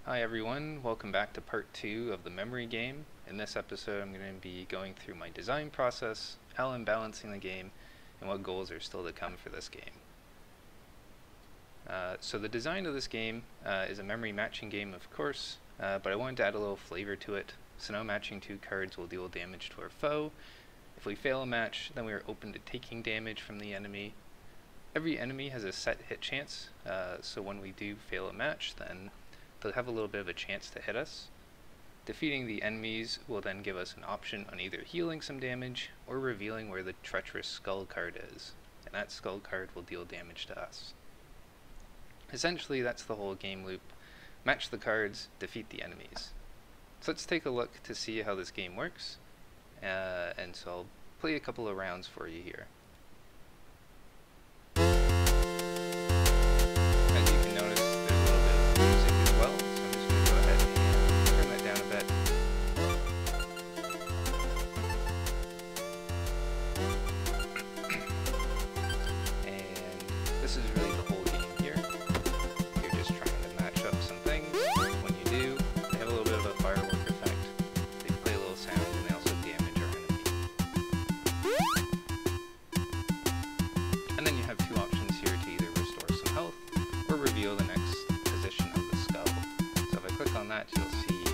Hi everyone, welcome back to part 2 of the memory game. In this episode I'm going to be going through my design process, how I'm balancing the game, and what goals are still to come for this game. So the design of this game is a memory matching game, of course, but I wanted to add a little flavor to it. So now matching 2 cards will deal damage to our foe. If we fail a match, then we are open to taking damage from the enemy. Every enemy has a set hit chance, so when we do fail a match, then they'll have a little bit of a chance to hit us. Defeating the enemies will then give us an option on either healing some damage or revealing where the treacherous skull card is, and that skull card will deal damage to us. Essentially, that's the whole game loop. Match the cards, defeat the enemies. So let's take a look to see how this game works, and so I'll play a couple of rounds for you here. As you can notice, there's a little bit of music as well, so I'm just going to go ahead and turn that down a bit. And this is really the whole game here. You're just trying to match up some things. When you do, they have a little bit of a firework effect. They play a little sound and they also damage our enemy. And then you have 2 options here to either restore some health or reveal the next position of the skull. So if I click on that, you'll see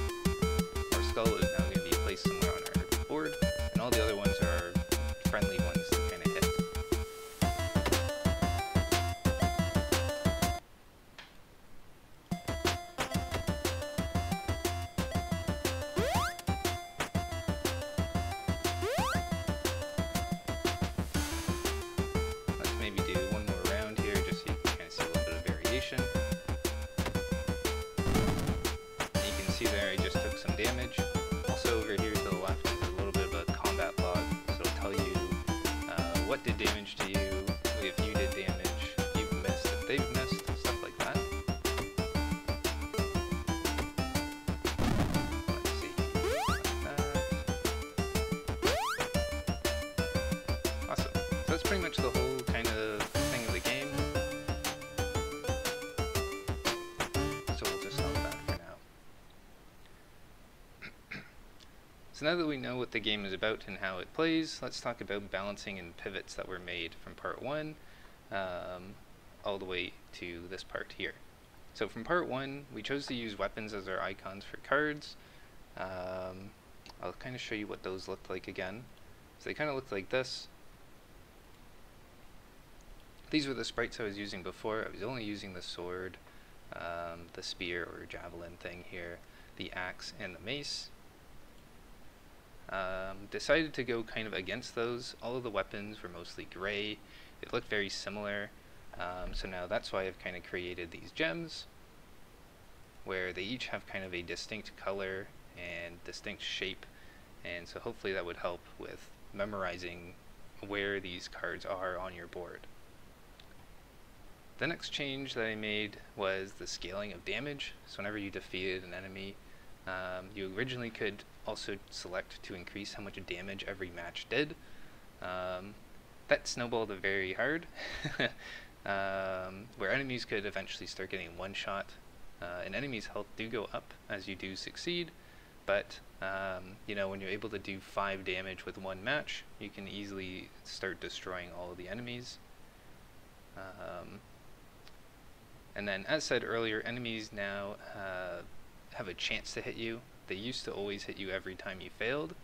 our skull is now going to be placed somewhere on our board, and all the other ones are friendly ones to kind of hit. Let's maybe do one more round here just so you can kind of see a little bit of variation. And you can see there I just took some damage. Also over here to the left is a little bit of a combat log, so it'll tell you what did damage to you, if you did damage, you've missed, if they've missed, stuff like that. Let's see, like that. Awesome. So that's pretty much the whole kind of thing of the game. So we'll just stop that for now. So now that we know what the game is about and how it plays, let's talk about balancing and pivots that were made from part 1 all the way to this part here. So from part 1, we chose to use weapons as our icons for cards. I'll kind of show you what those looked like again. So they kind of looked like this. These were the sprites I was using before. I was only using the sword, the spear or javelin thing here, the axe, and the mace. Decided to go kind of against those. All of the weapons were mostly gray. It looked very similar. So now that's why I've kind of created these gems, where they each have kind of a distinct color and distinct shape, and so hopefully that would help with memorizing where these cards are on your board. The next change that I made was the scaling of damage. So whenever you defeated an enemy, you originally could also select to increase how much damage every match did. That snowballed very hard, where enemies could eventually start getting one-shot. And enemies' health do go up as you do succeed, but you know, when you're able to do 5 damage with 1 match, you can easily start destroying all of the enemies. And then, as said earlier, enemies now have a chance to hit you. They used to always hit you every time you failed,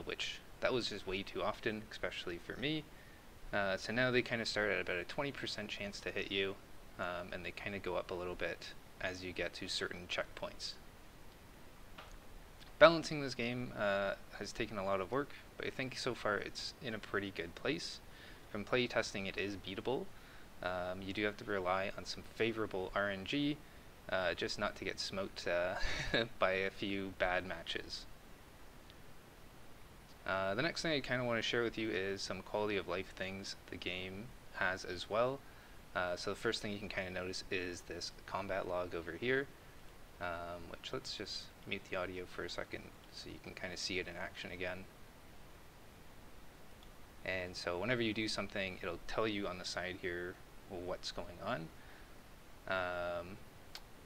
which that was just way too often, especially for me. So now they kind of start at about a 20% chance to hit you, and they kind of go up a little bit as you get to certain checkpoints. Balancing this game has taken a lot of work, but I think so far it's in a pretty good place. From play testing, it is beatable. You do have to rely on some favorable RNG, just not to get smoked by a few bad matches. The next thing I kind of want to share with you is some quality of life things the game has as well. So the first thing you can kind of notice is this combat log over here, which let's just mute the audio for a second so you can kind of see it in action again. And so whenever you do something, it'll tell you on the side here what's going on.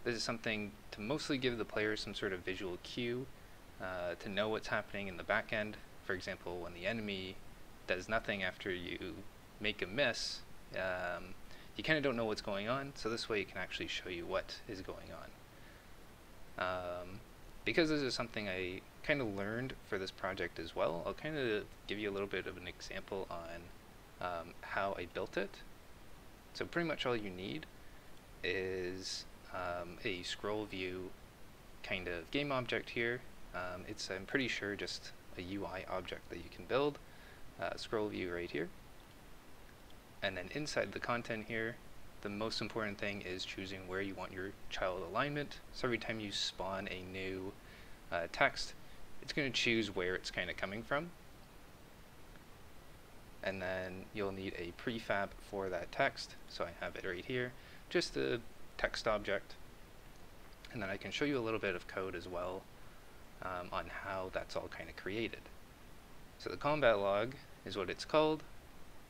This is something to mostly give the player some sort of visual cue to know what's happening in the back end. For example, when the enemy does nothing after you make a miss, you kind of don't know what's going on, so this way it can actually show you what is going on. Because this is something I kind of learned for this project as well, I'll kind of give you a little bit of an example on how I built it. So pretty much all you need is a scroll view kind of game object here. It's, I'm pretty sure, just a UI object that you can build. Scroll view right here. And then inside the content here, the most important thing is choosing where you want your child alignment. So every time you spawn a new text, it's going to choose where it's kind of coming from. And then you'll need a prefab for that text. So I have it right here, just a text object. And then I can show you a little bit of code as well on how that's all kind of created. So the combat log is what it's called.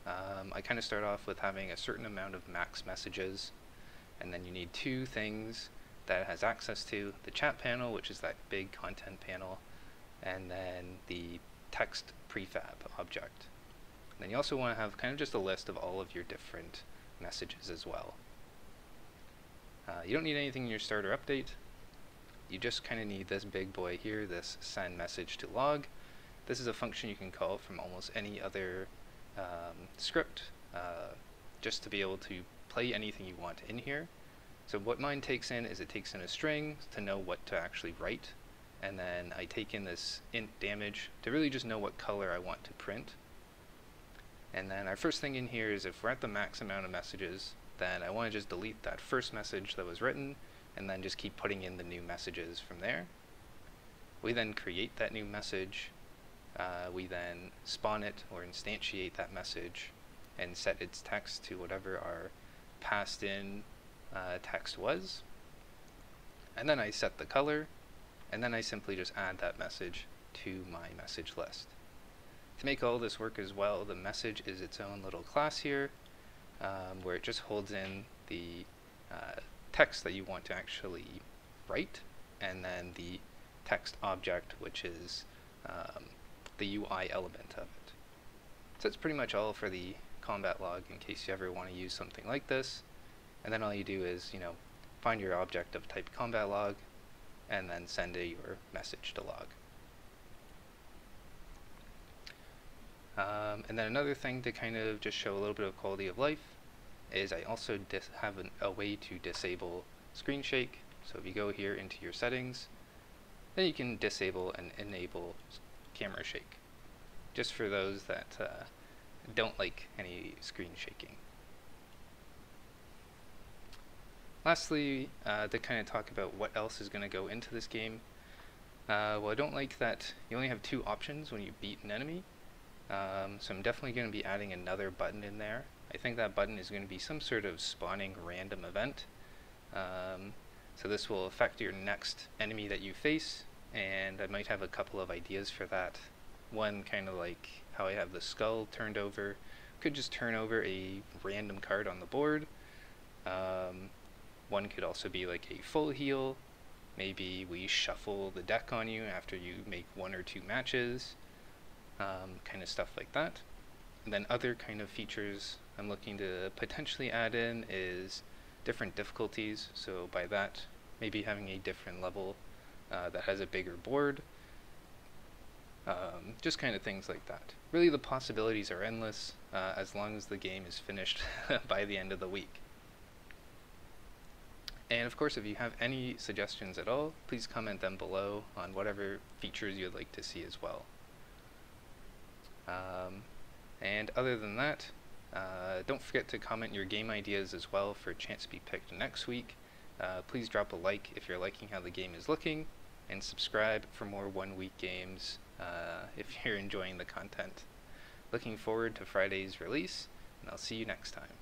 I kind of start off with having a certain amount of max messages, and then you need two things that it has access to: the chat panel, which is that big content panel, and then the text prefab object. And then you also want to have kind of just a list of all of your different messages as well. You don't need anything in your starter update. You just kind of need this big boy here, this send message to log. This is a function you can call from almost any other script, just to be able to play anything you want in here. So what mine takes in is it takes in a string to know what to actually write, and then I take in this int damage to really just know what color I want to print. And then our first thing in here is if we're at the max amount of messages, then I want to just delete that first message that was written and then just keep putting in the new messages from there. We then create that new message. We then spawn it or instantiate that message and set its text to whatever our passed in text was. And then I set the color, and then I simply just add that message to my message list. To make all this work as well, the message is its own little class here, where it just holds in the text that you want to actually write, and then the text object, which is the UI element of it. So that's pretty much all for the combat log in case you ever want to use something like this. And then all you do is, find your object of type combat log and then send your message to log. And then another thing to kind of just show a little bit of quality of life is I also have a way to disable screen shake. So if you go here into your settings, then you can disable and enable camera shake, just for those that don't like any screen shaking. Lastly, to kind of talk about what else is going to go into this game. Well, I don't like that you only have two options when you beat an enemy. So I'm definitely going to be adding another button in there. I think that button is going to be some sort of spawning random event. So this will affect your next enemy that you face, and I might have a couple of ideas for that. One, kind of like how I have the skull turned over, could just turn over a random card on the board. One could also be like a full heal. Maybe we shuffle the deck on you after you make 1 or 2 matches. Kind of stuff like that. And then other kind of features I'm looking to potentially add in is different difficulties. So by that, maybe having a different level that has a bigger board. Just kind of things like that. Really, the possibilities are endless as long as the game is finished by the end of the week. And of course, if you have any suggestions at all, please comment them below on whatever features you'd like to see as well. And other than that, don't forget to comment your game ideas as well for a chance to be picked next week. Please drop a like if you're liking how the game is looking, and subscribe for more one-week games if you're enjoying the content. Looking forward to Friday's release, and I'll see you next time.